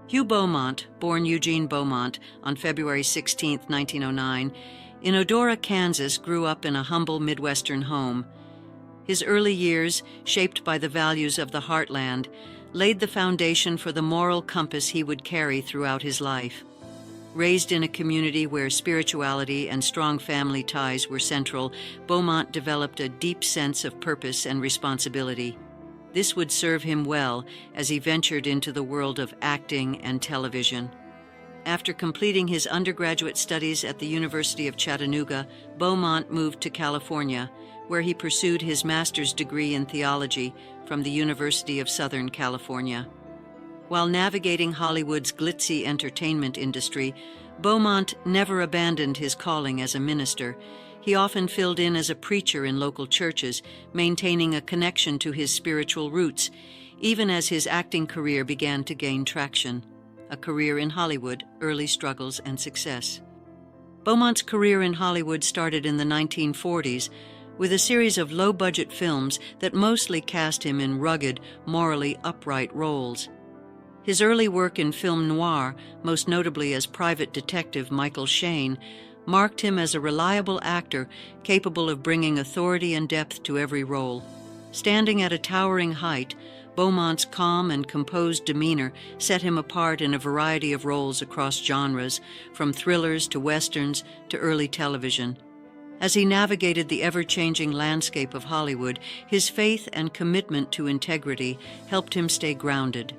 Hugh Beaumont, born Eugene Beaumont on February 16, 1909, in Odora, Kansas, grew up in a humble Midwestern home. His early years, shaped by the values of the heartland, laid the foundation for the moral compass he would carry throughout his life. Raised in a community where spirituality and strong family ties were central, Beaumont developed a deep sense of purpose and responsibility. This would serve him well as he ventured into the world of acting and television. After completing his undergraduate studies at the University of Chattanooga, Beaumont moved to California, where he pursued his master's degree in theology from the University of Southern California. While navigating Hollywood's glitzy entertainment industry, Beaumont never abandoned his calling as a minister. He often filled in as a preacher in local churches, maintaining a connection to his spiritual roots, even as his acting career began to gain traction. A career in Hollywood, early struggles and success. Beaumont's career in Hollywood started in the 1940s with a series of low-budget films that mostly cast him in rugged, morally upright roles. His early work in film noir, most notably as private detective Michael Shayne, marked him as a reliable actor capable of bringing authority and depth to every role. Standing at a towering height, Beaumont's calm and composed demeanor set him apart in a variety of roles across genres, from thrillers to westerns to early television. As he navigated the ever-changing landscape of Hollywood, his faith and commitment to integrity helped him stay grounded.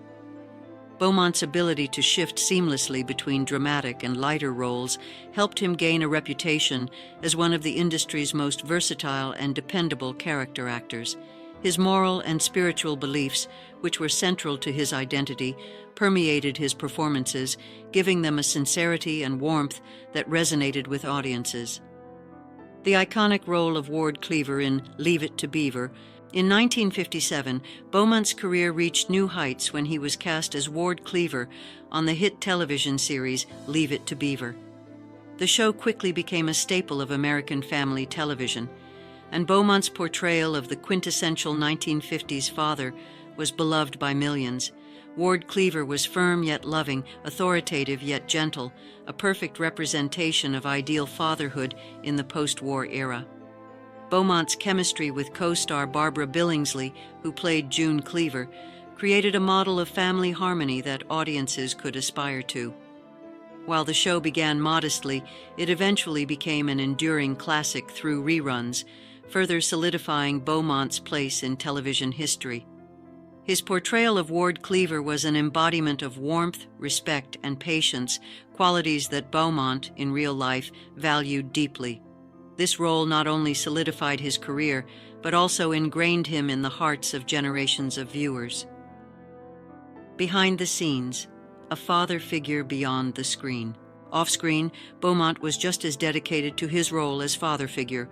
Beaumont's ability to shift seamlessly between dramatic and lighter roles helped him gain a reputation as one of the industry's most versatile and dependable character actors. His moral and spiritual beliefs, which were central to his identity, permeated his performances, giving them a sincerity and warmth that resonated with audiences. The iconic role of Ward Cleaver in Leave It to Beaver. In 1957, Beaumont's career reached new heights when he was cast as Ward Cleaver on the hit television series Leave It to Beaver. The show quickly became a staple of American family television, and Beaumont's portrayal of the quintessential 1950s father was beloved by millions. Ward Cleaver was firm yet loving, authoritative yet gentle, a perfect representation of ideal fatherhood in the post-war era. Beaumont's chemistry with co-star Barbara Billingsley, who played June Cleaver, created a model of family harmony that audiences could aspire to. While the show began modestly, it eventually became an enduring classic through reruns, further solidifying Beaumont's place in television history. His portrayal of Ward Cleaver was an embodiment of warmth, respect, and patience, qualities that Beaumont, in real life, valued deeply. This role not only solidified his career, but also ingrained him in the hearts of generations of viewers. Behind the scenes, a father figure beyond the screen. Off-screen, Beaumont was just as dedicated to his role as father figure,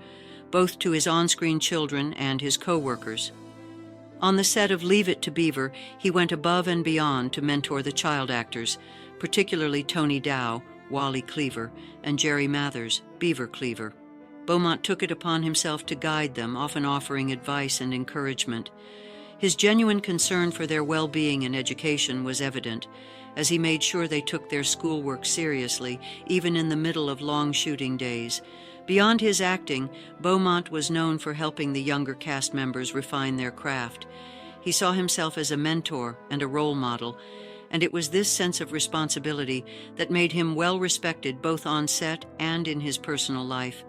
both to his on-screen children and his co-workers. On the set of Leave It to Beaver, he went above and beyond to mentor the child actors, particularly Tony Dow, Wally Cleaver, and Jerry Mathers, Beaver Cleaver. Beaumont took it upon himself to guide them, often offering advice and encouragement. His genuine concern for their well-being and education was evident, as he made sure they took their schoolwork seriously, even in the middle of long shooting days. Beyond his acting, Beaumont was known for helping the younger cast members refine their craft. He saw himself as a mentor and a role model, and it was this sense of responsibility that made him well respected both on set and in his personal life.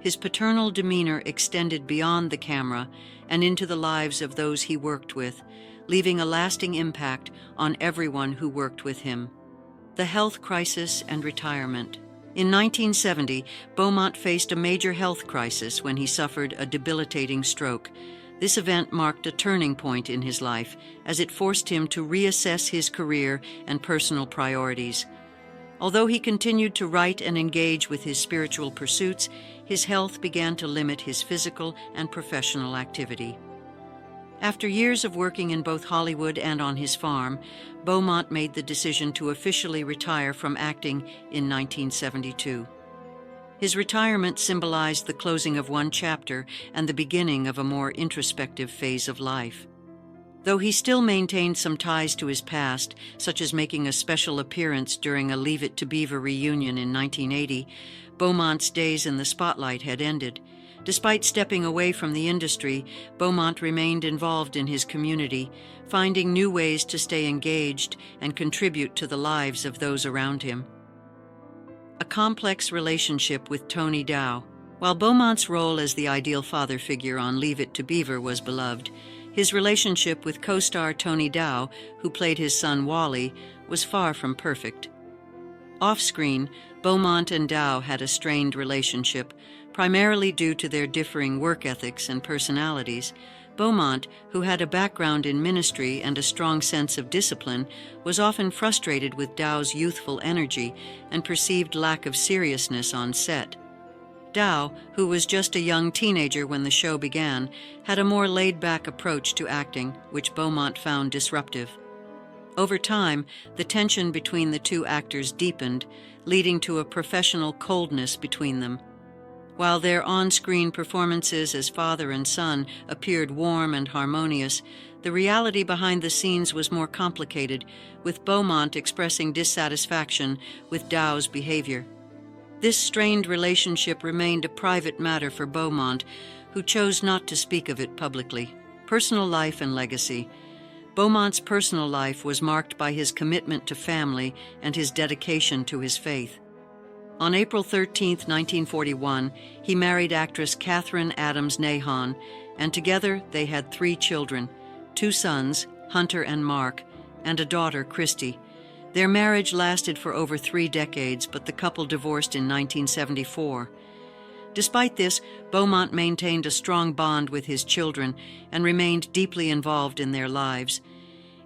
His paternal demeanor extended beyond the camera and into the lives of those he worked with, leaving a lasting impact on everyone who worked with him. The health crisis and retirement. In 1970, Beaumont faced a major health crisis when he suffered a debilitating stroke. This event marked a turning point in his life, as it forced him to reassess his career and personal priorities. Although he continued to write and engage with his spiritual pursuits, his health began to limit his physical and professional activity. After years of working in both Hollywood and on his farm, Beaumont made the decision to officially retire from acting in 1972. His retirement symbolized the closing of one chapter and the beginning of a more introspective phase of life. Though he still maintained some ties to his past, such as making a special appearance during a Leave It to Beaver reunion in 1980, Beaumont's days in the spotlight had ended. Despite stepping away from the industry, Beaumont remained involved in his community, finding new ways to stay engaged and contribute to the lives of those around him. A complex relationship with Tony Dow. While Beaumont's role as the ideal father figure on Leave It to Beaver was beloved, his relationship with co-star Tony Dow, who played his son Wally, was far from perfect. Off-screen, Beaumont and Dow had a strained relationship, primarily due to their differing work ethics and personalities. Beaumont, who had a background in ministry and a strong sense of discipline, was often frustrated with Dow's youthful energy and perceived lack of seriousness on set. Dow, who was just a young teenager when the show began, had a more laid-back approach to acting, which Beaumont found disruptive. Over time, the tension between the two actors deepened, leading to a professional coldness between them. While their on-screen performances as father and son appeared warm and harmonious, the reality behind the scenes was more complicated, with Beaumont expressing dissatisfaction with Dow's behavior. This strained relationship remained a private matter for Beaumont, who chose not to speak of it publicly. Personal life and legacy. Beaumont's personal life was marked by his commitment to family and his dedication to his faith. On April 13, 1941, he married actress Catherine Adams Nahon, and together they had 3 children, 2 sons, Hunter and Mark, and a daughter, Christy. Their marriage lasted for over 3 decades, but the couple divorced in 1974. Despite this, Beaumont maintained a strong bond with his children and remained deeply involved in their lives.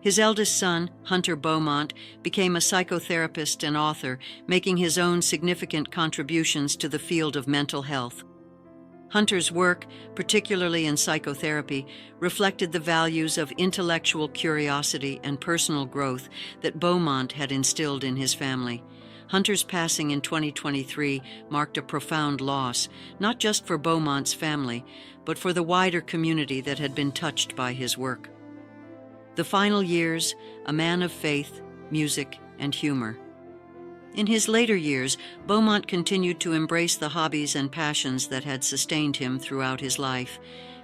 His eldest son, Hunter Beaumont, became a psychotherapist and author, making his own significant contributions to the field of mental health. Hunter's work, particularly in psychotherapy, reflected the values of intellectual curiosity and personal growth that Beaumont had instilled in his family. Hunter's passing in 2023 marked a profound loss, not just for Beaumont's family, but for the wider community that had been touched by his work. The final years, a man of faith, music, and humor. In his later years, Beaumont continued to embrace the hobbies and passions that had sustained him throughout his life.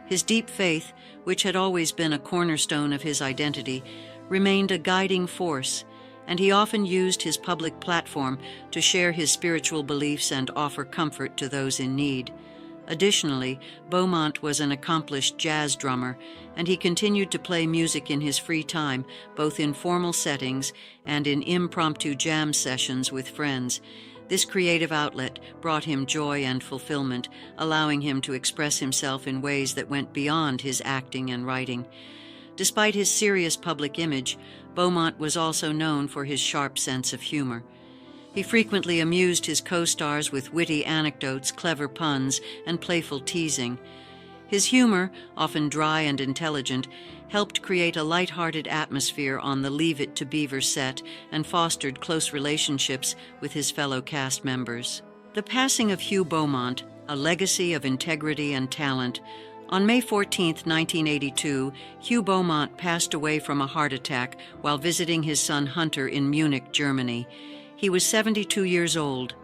His deep faith, which had always been a cornerstone of his identity, remained a guiding force, and he often used his public platform to share his spiritual beliefs and offer comfort to those in need. Additionally, Beaumont was an accomplished jazz drummer, and he continued to play music in his free time, both in formal settings and in impromptu jam sessions with friends. This creative outlet brought him joy and fulfillment, allowing him to express himself in ways that went beyond his acting and writing. Despite his serious public image, Beaumont was also known for his sharp sense of humor. He frequently amused his co-stars with witty anecdotes, clever puns, and playful teasing. His humor, often dry and intelligent, helped create a light-hearted atmosphere on the Leave It to Beaver set and fostered close relationships with his fellow cast members. The passing of Hugh Beaumont, a legacy of integrity and talent. On May 14, 1982, Hugh Beaumont passed away from a heart attack while visiting his son Hunter in Munich, Germany. He was 72 years old.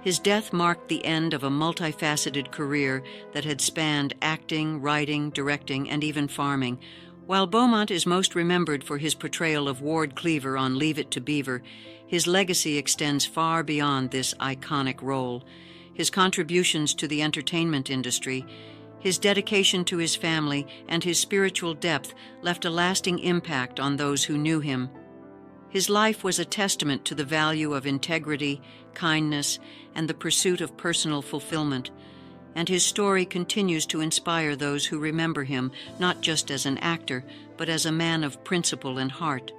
His death marked the end of a multifaceted career that had spanned acting, writing, directing, and even farming. While Beaumont is most remembered for his portrayal of Ward Cleaver on Leave It to Beaver, his legacy extends far beyond this iconic role. His contributions to the entertainment industry, his dedication to his family, and his spiritual depth left a lasting impact on those who knew him. His life was a testament to the value of integrity, kindness, and the pursuit of personal fulfillment, and his story continues to inspire those who remember him not just as an actor, but as a man of principle and heart.